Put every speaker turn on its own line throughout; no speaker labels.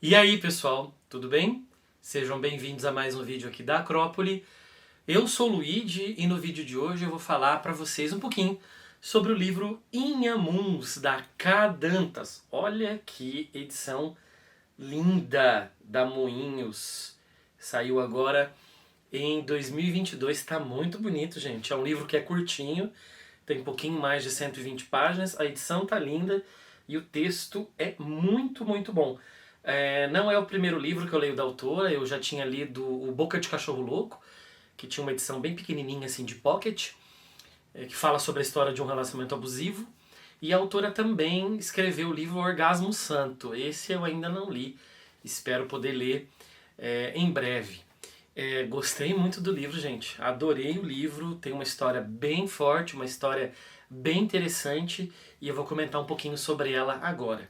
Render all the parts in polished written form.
E aí, pessoal, tudo bem? Sejam bem-vindos a mais um vídeo aqui da Acrópole. Eu sou o Luigi e no vídeo de hoje eu vou falar para vocês um pouquinho sobre o livro Inhamuns, da K. Dantas. Olha que edição linda da Moinhos. Saiu agora em 2022, está muito bonito, gente. É um livro que é curtinho, tem um pouquinho mais de 120 páginas, a edição tá linda e o texto é muito, muito bom. Não é o primeiro livro que eu leio da autora, eu já tinha lido o Boca de Cachorro Louco, que tinha uma edição bem pequenininha assim de pocket, que fala sobre a história de um relacionamento abusivo. E a autora também escreveu o livro Orgasmo Santo. Esse eu ainda não li, espero poder ler em breve. Gostei muito do livro, gente. Adorei o livro. Tem uma história bem forte, uma história bem interessante e eu vou comentar um pouquinho sobre ela agora.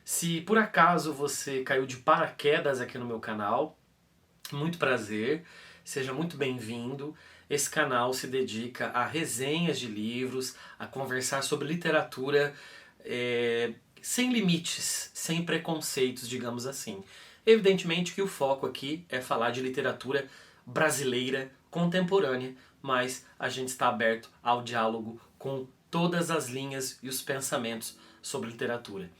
Se por acaso você caiu de paraquedas aqui no meu canal, muito prazer, seja muito bem-vindo. Esse canal se dedica a resenhas de livros, a conversar sobre literatura sem limites, sem preconceitos, digamos assim. Evidentemente que o foco aqui é falar de literatura brasileira contemporânea, mas a gente está aberto ao diálogo com todas as linhas e os pensamentos sobre literatura.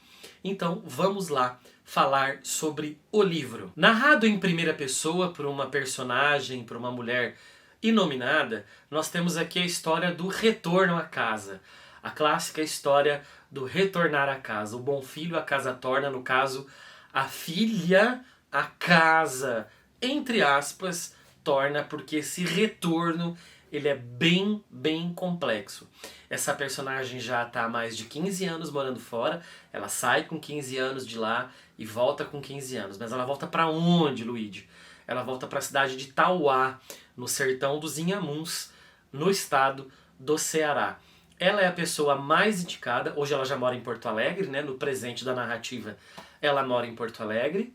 Então vamos lá falar sobre o livro. Narrado em primeira pessoa por uma personagem, por uma mulher inominada, nós temos aqui a história do retorno à casa. A clássica história do retornar à casa. O bom filho a casa torna, no caso, a filha a casa, entre aspas, torna, porque esse retorno ele é bem, bem complexo. Essa personagem já está há mais de 15 anos morando fora, ela sai com 15 anos de lá e volta com 15 anos. Mas ela volta para onde, Luigi? Ela volta para a cidade de Tauá, no sertão dos Inhamuns, no estado do Ceará. Ela é a pessoa mais indicada, hoje ela já mora em Porto Alegre, né? No presente da narrativa ela mora em Porto Alegre,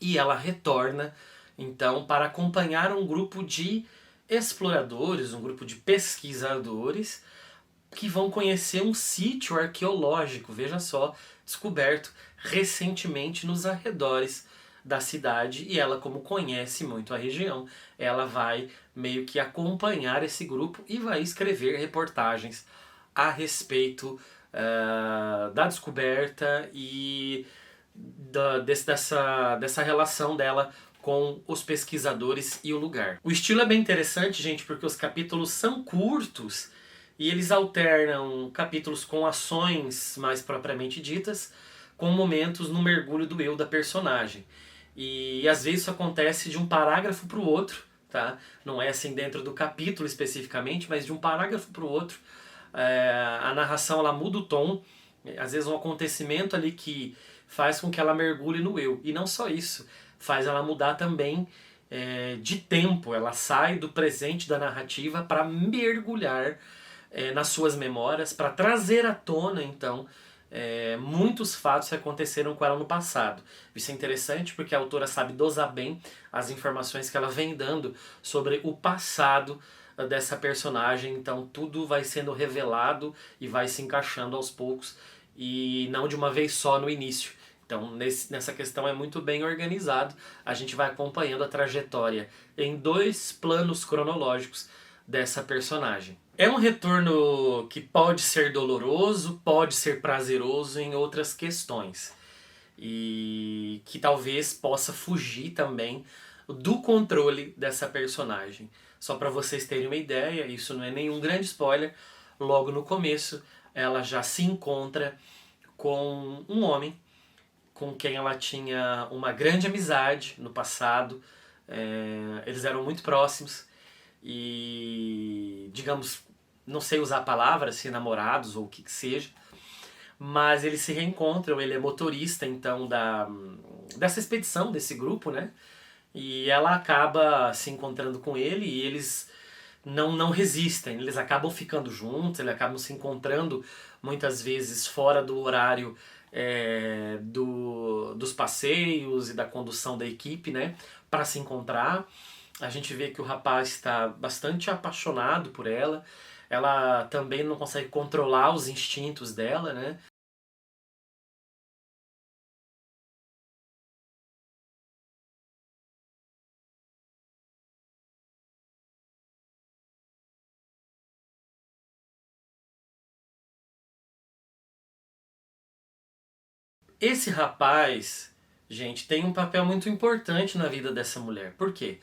e ela retorna então para acompanhar um grupo de exploradores, um grupo de pesquisadores que vão conhecer um sítio arqueológico, veja só, descoberto recentemente nos arredores da cidade, e ela, como conhece muito a região, ela vai meio que acompanhar esse grupo e vai escrever reportagens a respeito da descoberta e dessa relação dela com os pesquisadores e o lugar. O estilo é bem interessante, gente, porque os capítulos são curtos e eles alternam capítulos com ações mais propriamente ditas, com momentos no mergulho do eu da personagem. E às vezes isso acontece de um parágrafo para o outro, tá? Não é assim dentro do capítulo especificamente, mas de um parágrafo para o outro. A narração ela muda o tom, às vezes um acontecimento ali que faz com que ela mergulhe no eu. E não só isso, faz ela mudar também de tempo. Ela sai do presente da narrativa para mergulhar nas suas memórias, para trazer à tona, então, muitos fatos que aconteceram com ela no passado. Isso é interessante porque a autora sabe dosar bem as informações que ela vem dando sobre o passado dessa personagem, então tudo vai sendo revelado e vai se encaixando aos poucos e não de uma vez só no início. Então nessa questão é muito bem organizado, a gente vai acompanhando a trajetória em dois planos cronológicos dessa personagem. É um retorno que pode ser doloroso, pode ser prazeroso em outras questões. E que talvez possa fugir também do controle dessa personagem. Só para vocês terem uma ideia, isso não é nenhum grande spoiler, logo no começo ela já se encontra com um homem com quem ela tinha uma grande amizade no passado. Eles eram muito próximos e, digamos, não sei usar a palavra, se namorados ou o que seja, mas eles se reencontram. Ele é motorista então dessa expedição, desse grupo, né? E ela acaba se encontrando com ele e eles não resistem, eles acabam ficando juntos, eles acabam se encontrando muitas vezes fora do horário dos passeios e da condução da equipe, né, para se encontrar. A gente vê que o rapaz está bastante apaixonado por ela, ela também não consegue controlar os instintos dela, né? Esse rapaz, gente, tem um papel muito importante na vida dessa mulher. Por quê?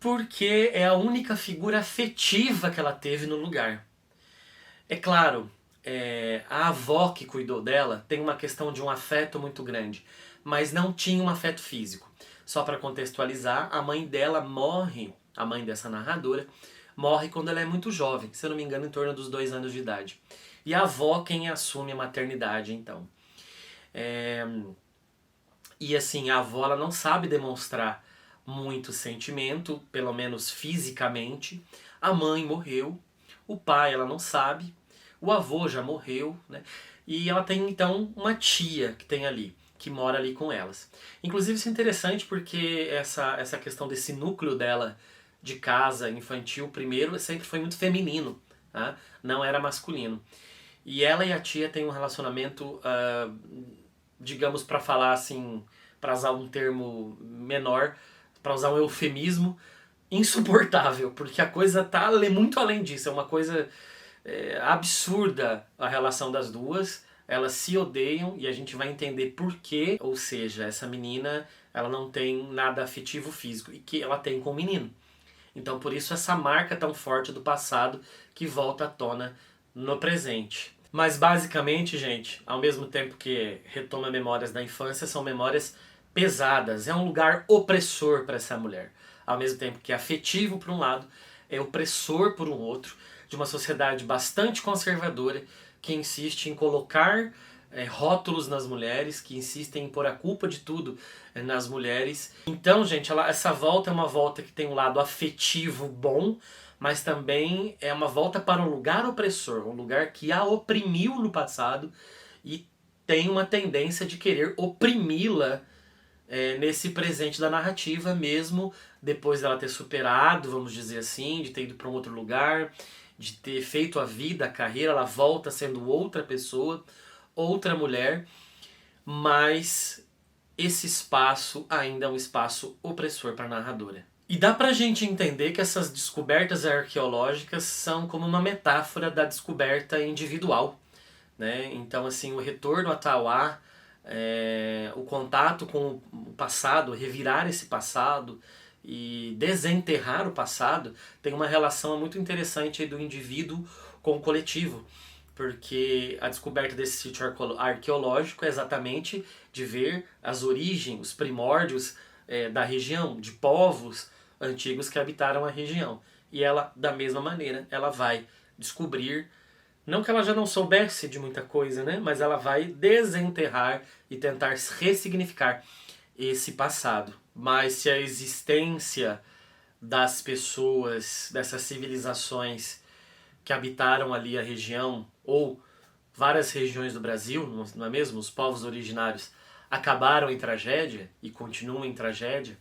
Porque é a única figura afetiva que ela teve no lugar. É claro, a avó que cuidou dela tem uma questão de um afeto muito grande, mas não tinha um afeto físico. Só para contextualizar, a mãe dela morre, a mãe dessa narradora, morre quando ela é muito jovem, se eu não me engano, em torno dos 2 anos de idade. E a avó quem assume a maternidade, então. E assim, a avó ela não sabe demonstrar muito sentimento, pelo menos fisicamente. A mãe morreu, o pai ela não sabe, o avô já morreu, né? E ela tem então uma tia que tem ali, que mora ali com elas. Inclusive isso é interessante porque essa questão desse núcleo dela de casa infantil, primeiro, sempre foi muito feminino, tá? Não era masculino. E ela e a tia têm um relacionamento, digamos, para falar assim, para usar um termo menor, para usar um eufemismo, insuportável, porque a coisa tá muito além disso, é uma coisa absurda a relação das duas, elas se odeiam e a gente vai entender por quê, ou seja, essa menina ela não tem nada afetivo físico e que ela tem com o menino. Então por isso essa marca tão forte do passado que volta à tona no presente. Mas basicamente, gente, ao mesmo tempo que retoma memórias da infância, são memórias pesadas. É um lugar opressor para essa mulher. Ao mesmo tempo que é afetivo por um lado, é opressor por um outro, de uma sociedade bastante conservadora que insiste em colocar rótulos nas mulheres, que insistem em pôr a culpa de tudo nas mulheres. Então, gente, essa volta é uma volta que tem um lado afetivo bom, mas também é uma volta para um lugar opressor, um lugar que a oprimiu no passado e tem uma tendência de querer oprimi-la nesse presente da narrativa, mesmo depois dela ter superado, vamos dizer assim, de ter ido para um outro lugar, de ter feito a vida, a carreira, ela volta sendo outra pessoa, outra mulher, mas esse espaço ainda é um espaço opressor para a narradora. E dá pra gente entender que essas descobertas arqueológicas são como uma metáfora da descoberta individual, né? Então, assim, o retorno a Tauá, o contato com o passado, revirar esse passado e desenterrar o passado, tem uma relação muito interessante aí do indivíduo com o coletivo, porque a descoberta desse sítio arqueológico é exatamente de ver as origens, os primórdios da região, de povos antigos que habitaram a região. E ela, da mesma maneira, ela vai descobrir, não que ela já não soubesse de muita coisa, né? Mas ela vai desenterrar e tentar ressignificar esse passado. Mas se a existência das pessoas, dessas civilizações que habitaram ali a região, ou várias regiões do Brasil, não é mesmo? Os povos originários acabaram em tragédia e continuam em tragédia,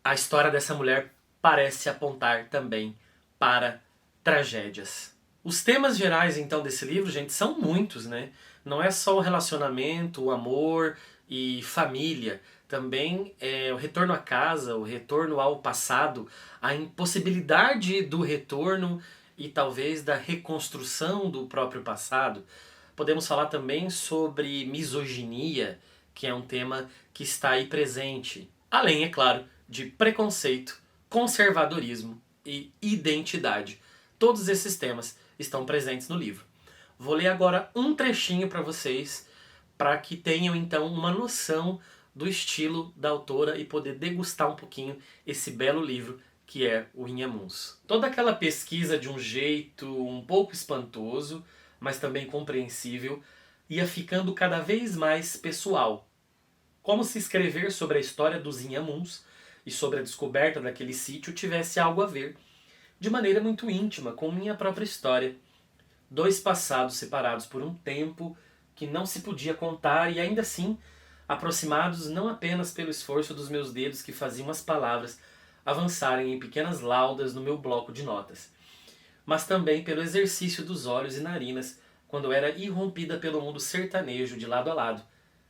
a história dessa mulher parece apontar também para tragédias. Os temas gerais, então, desse livro, gente, são muitos, né? Não é só o relacionamento, o amor e família. Também é o retorno à casa, o retorno ao passado, a impossibilidade do retorno e talvez da reconstrução do próprio passado. Podemos falar também sobre misoginia, que é um tema que está aí presente. Além, é claro, de preconceito, conservadorismo e identidade. Todos esses temas estão presentes no livro. Vou ler agora um trechinho para vocês, para que tenham então uma noção do estilo da autora e poder degustar um pouquinho esse belo livro que é o Inhamuns. Toda aquela pesquisa de um jeito um pouco espantoso, mas também compreensível, ia ficando cada vez mais pessoal. Como se escrever sobre a história dos Inhamuns e sobre a descoberta daquele sítio tivesse algo a ver, de maneira muito íntima, com minha própria história. 2 passados separados por um tempo que não se podia contar e ainda assim aproximados não apenas pelo esforço dos meus dedos que faziam as palavras avançarem em pequenas laudas no meu bloco de notas, mas também pelo exercício dos olhos e narinas quando era irrompida pelo mundo sertanejo de lado a lado,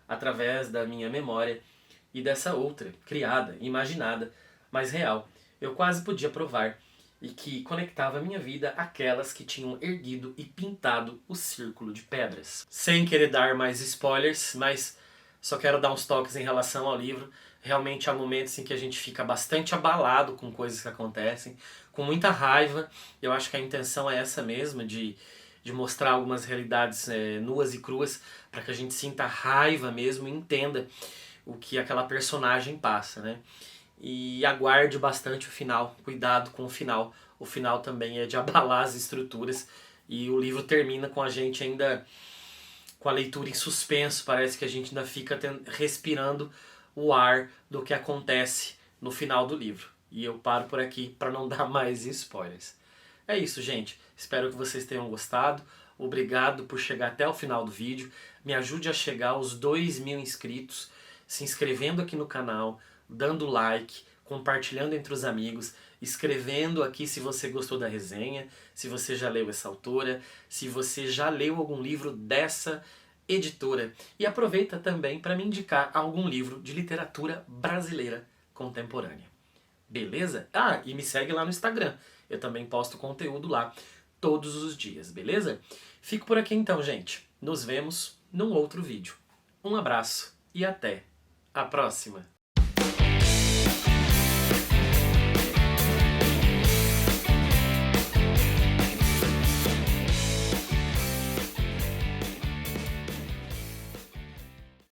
através da minha memória e dessa outra, criada, imaginada, mas real. Eu quase podia provar e que conectava a minha vida àquelas que tinham erguido e pintado o Círculo de Pedras. Sem querer dar mais spoilers, mas só quero dar uns toques em relação ao livro. Realmente há momentos em que a gente fica bastante abalado com coisas que acontecem, com muita raiva. Eu acho que a intenção é essa mesmo, de mostrar algumas realidades nuas e cruas, para que a gente sinta raiva mesmo e entenda o que aquela personagem passa, né? E aguarde bastante o final, cuidado com o final. O final também é de abalar as estruturas e o livro termina com a gente ainda com a leitura em suspenso, parece que a gente ainda fica respirando o ar do que acontece no final do livro. E eu paro por aqui para não dar mais spoilers. É isso, gente. Espero que vocês tenham gostado. Obrigado por chegar até o final do vídeo. Me ajude a chegar aos 2.000 inscritos, se inscrevendo aqui no canal, dando like, compartilhando entre os amigos, escrevendo aqui se você gostou da resenha, se você já leu essa autora, se você já leu algum livro dessa editora. E aproveita também para me indicar algum livro de literatura brasileira contemporânea. Beleza? Ah, e me segue lá no Instagram. Eu também posto conteúdo lá todos os dias, beleza? Fico por aqui então, gente. Nos vemos num outro vídeo. Um abraço e até a próxima!